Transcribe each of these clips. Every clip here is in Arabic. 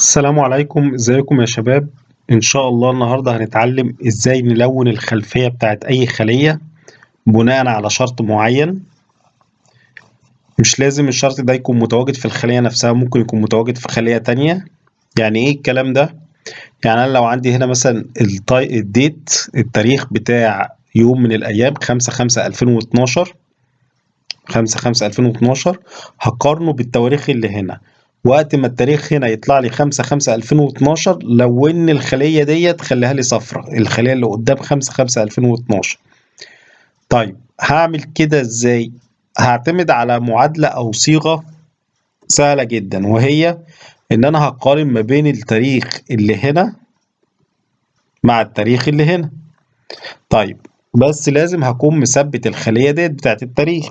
السلام عليكم، ازيكم يا شباب؟ ان شاء الله النهارده هنتعلم ازاي نلون الخلفية بتاعت اي خلية بناء على شرط معين. مش لازم الشرط ده يكون متواجد في الخلية نفسها، ممكن يكون متواجد في خلية تانية. يعني ايه الكلام ده؟ يعني انا لو عندي هنا مثلا التاريخ بتاع يوم من الايام 5/5/2012، 5/5/2012 هقارنه بالتواريخ اللي هنا. وقت ما التاريخ هنا يطلع لي 5/5/2012 لون الخلية ديت خليها لي صفرة، الخلية اللي قدام 5/5/2012. طيب هعمل كده ازاي؟ هعتمد على معادلة أو صيغة سهلة جدا، وهي إن أنا هقارن ما بين التاريخ اللي هنا مع التاريخ اللي هنا. طيب بس لازم هكون مثبت الخلية ديت بتاعت التاريخ.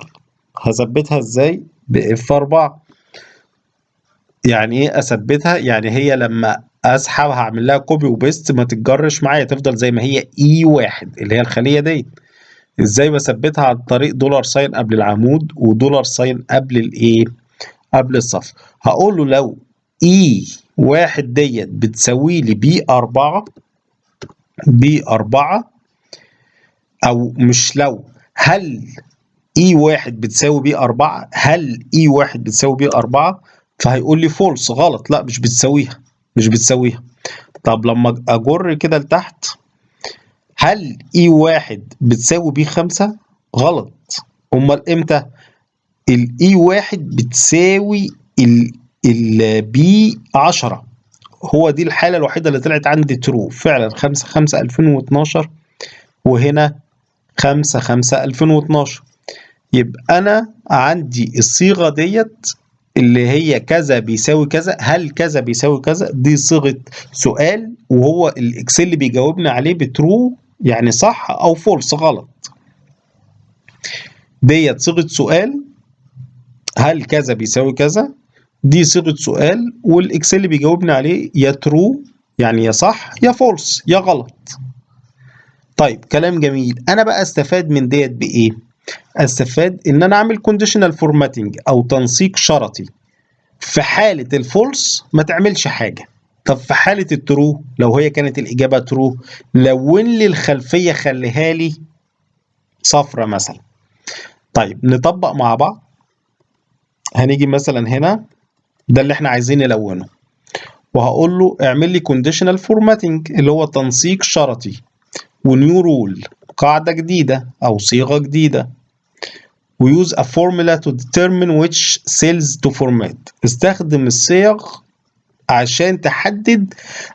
هثبتها ازاي؟ بF4. يعني ايه اثبتها؟ يعني هي لما اسحب هعمل لها كوبي وبيست ما تتجرش معايا، تفضل زي ما هي E1 اللي هي الخلية دي. ازاي بثبتها؟ عن طريق دولار ساين قبل العمود ودولار ساين قبل الايه، قبل الصف. هقول له لو E1 ديت بتساوي لي B4، او مش لو، هل E1 بتساوي B4، هل E1 بتساوي B4؟ فهيقول لي فولس، غلط، لا مش بتساويها، مش بتساويها. طب لما اجر كده لتحت، هل E1 بتساوي B5؟ غلط. امال امتى؟ E1 بتساوي B10. هو دي الحالة الوحيدة اللي طلعت عندي ترو فعلا، 5/5/2012 وهنا 5/5/2012. يبقى أنا عندي الصيغة ديت اللي هي كذا بيساوي كذا، هل كذا بيساوي كذا، دي صيغة سؤال، وهو الإكسل اللي بيجاوبنا عليه بترو يعني صح أو فولس غلط. ديت صيغة سؤال، هل كذا بيساوي كذا، دي صيغة سؤال، والإكسل اللي بيجاوبنا عليه يا ترو يعني يا صح يا فولس يا غلط. طيب كلام جميل. أنا بقى استفاد من ديت بإيه؟ استفاد ان انا اعمل كونديشنال فورماتنج او تنسيق شرطي. في حالة الفولس ما تعملش حاجة. طب في حالة الترو، لو هي كانت الإجابة ترو، لون لي الخلفية خليها لي صفرة مثلا. طيب نطبق مع بعض. هنيجي مثلا هنا، ده اللي احنا عايزين نلونه، وهقول له اعمل لي كونديشنال فورماتنج اللي هو تنسيق شرطي، ونيو رول، قاعدة جديدة أو صيغة جديدة. وuse a formula to determine which cells to format. استخدم الصيغ عشان تحدد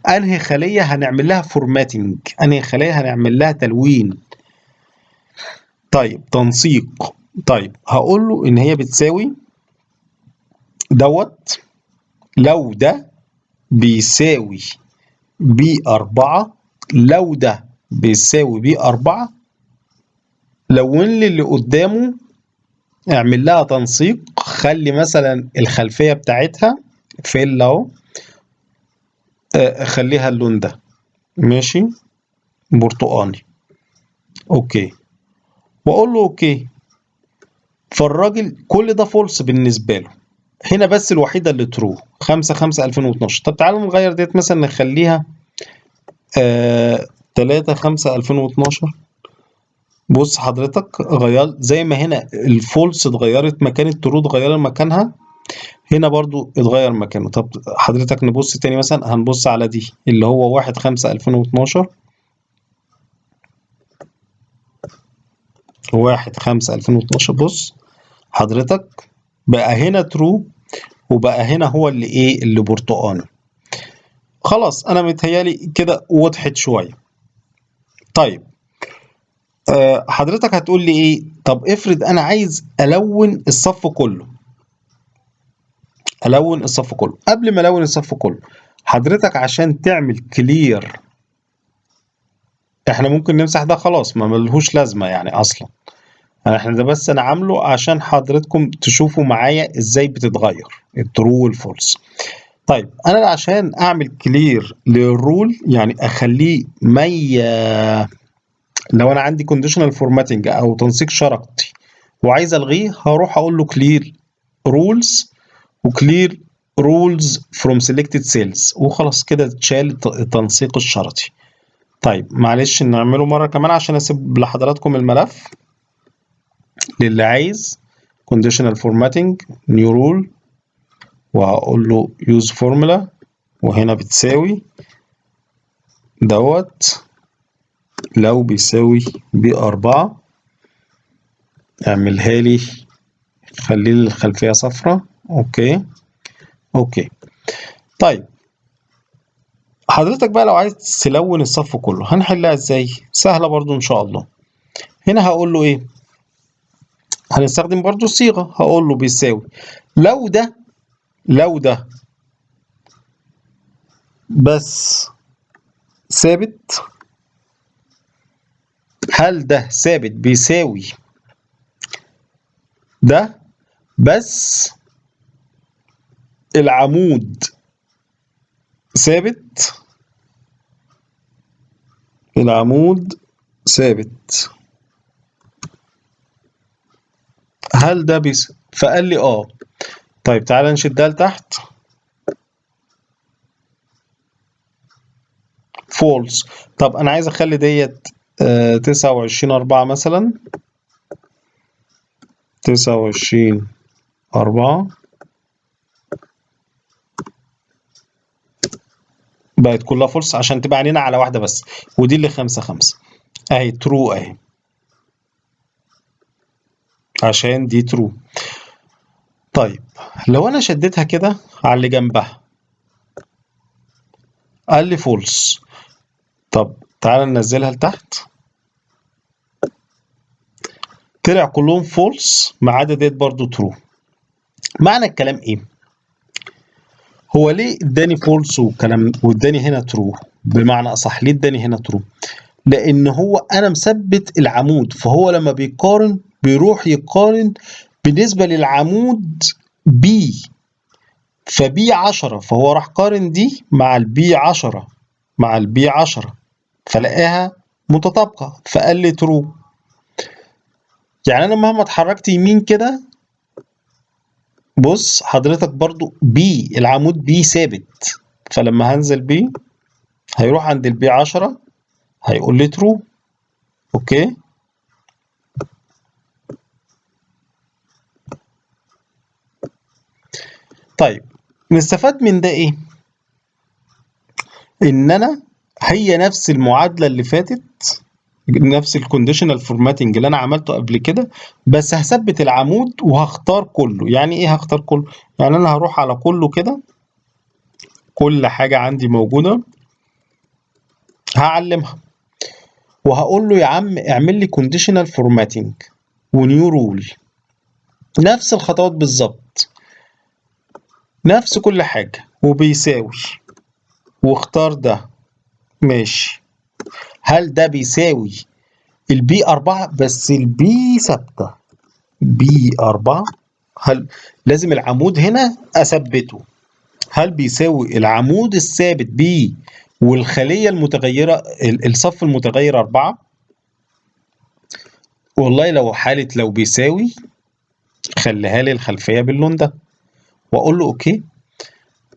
انهي خلية هنعمل لها فورماتنج، انهي خلية هنعمل لها تلوين. طيب تنسيق. طيب هقول له ان هي بتساوي دوت، لو ده بيساوي B4، لو ده بيساوي B4 لون لي اللي قدامه، اعمل لها تنسيق، خلي مثلا الخلفية بتاعتها فيل اهو، خليها اللون ده ماشي، برتقاني، اوكي، واقول له اوكي. فالراجل كل ده فولس بالنسبه له، هنا بس الوحيده اللي ترو 5/5/2012. طب تعالوا نغير ديت مثلا نخليها 3/5/2012. بص حضرتك، غير زي ما هنا الفولس اتغيرت مكان الترو، اتغير مكانها هنا برضو اتغير مكانه. طب حضرتك نبص تاني، مثلا هنبص على دي اللي هو 1/5/2012، 1/5/2012. بص حضرتك، بقى هنا ترو، وبقى هنا هو اللي ايه، اللي برتقاني. خلاص انا متهيالي كده وضحت شويه. طيب حضرتك هتقول لي ايه؟ طب افرض انا عايز الون الصف كله، الون الصف كله. قبل ما الون الصف كله، حضرتك عشان تعمل كلير، احنا ممكن نمسح ده خلاص، ما ملهوش لازمه يعني اصلا. احنا ده بس انا عامله عشان حضرتكم تشوفوا معايا ازاي بتتغير الترو والفولس. طيب انا عشان اعمل كلير للرول، يعني اخليه لو انا عندي كونديشنال فورماتنج او تنسيق شرطي وعايز الغيه، هروح اقول له كلير رولز وكلير rules from selected cells وخلاص كده اتشال التنسيق الشرطي. طيب معلش نعمله مرة كمان عشان اسيب لحضراتكم الملف للي عايز. conditional formatting new rule وهقول له use formula وهنا بتساوي دوت لو بيساوي ب4 اعملها لي خلي لي الخلفية صفراء. اوكي طيب حضرتك بقى لو عايز تلون الصف كله هنحلها ازاي؟ سهلة برضو ان شاء الله. هنا هقول له ايه؟ هنستخدم برضو الصيغة، هقول له بيساوي لو ده بس ثابت، هل ده ثابت بيساوي ده بس العمود ثابت، هل ده فقال لي طيب تعالى نشدها لتحت فولس. طب انا عايز اخلي ديت 29/4 مثلا 29/4 بقت كلها فولس عشان تبقى عينينا على واحدة بس، ودي اللي 5/5 اهي ترو اهي عشان دي ترو. طيب لو انا شديتها كده على اللي جنبها قال لي فولس. طب تعالى ننزلها لتحت طلع كلهم فولس ما عدا ديت برضو ترو. معنى الكلام ايه؟ هو ليه اداني فولس وكلام واداني هنا ترو؟ بمعنى اصح ليه اداني هنا ترو؟ لان هو انا مثبت العمود، فهو لما بيقارن بيروح يقارن بالنسبه للعمود بي، فبي 10 فهو راح قارن دي مع البي 10 فلقاها متطابقه فقال لي ترو. يعني انا مهما اتحركت يمين كده بص حضرتك برضو بي العمود بي ثابت، فلما هنزل بي هيروح عند البي 10 هيقول لي ترو. اوكي طيب نستفاد من ده ايه؟ ان انا هي نفس المعادله اللي فاتت، نفس الكونديشنال فورماتنج اللي انا عملته قبل كده، بس هثبت العمود وهختار كله. يعني ايه هختار كله؟ يعني انا هروح على كله كده كل حاجه عندي موجوده هعلمها وهقول له يا عم اعمل لي كونديشنال فورماتنج ونيو رول، نفس الخطوات بالظبط نفس كل حاجه وبيساوي واختار ده ماشي. هل ده بيساوي البي 4 بس البي ثابته بي 4؟ هل لازم العمود هنا اثبته؟ هل بيساوي العمود الثابت بي والخليه المتغيره الصف المتغير 4؟ والله لو بيساوي خليها لي الخلفيه باللون ده واقول له اوكي.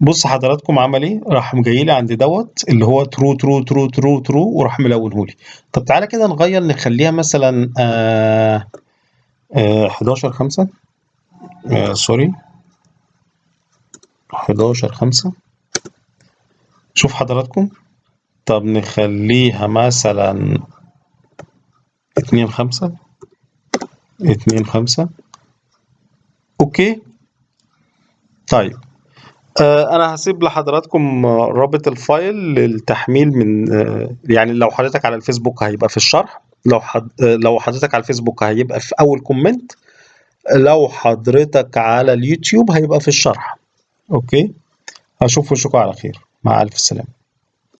بص حضراتكم عمل ايه؟ راح جاي لي عند دوت اللي هو ترو ترو ترو ترو ترو وراح ملونه لي. طب تعالى كده نغير نخليها مثلا 11/5 سوري 11/5 شوف حضراتكم. طب نخليها مثلا 2/5 اوكي. طيب انا هسيب لحضراتكم رابط الفايل للتحميل من يعني لو حضرتك على الفيسبوك هيبقى في الشرح، لو حضرتك على الفيسبوك هيبقى في اول كومنت، لو حضرتك على اليوتيوب هيبقى في الشرح. اوكي هشوف وشكم على خير، مع الف سلامة.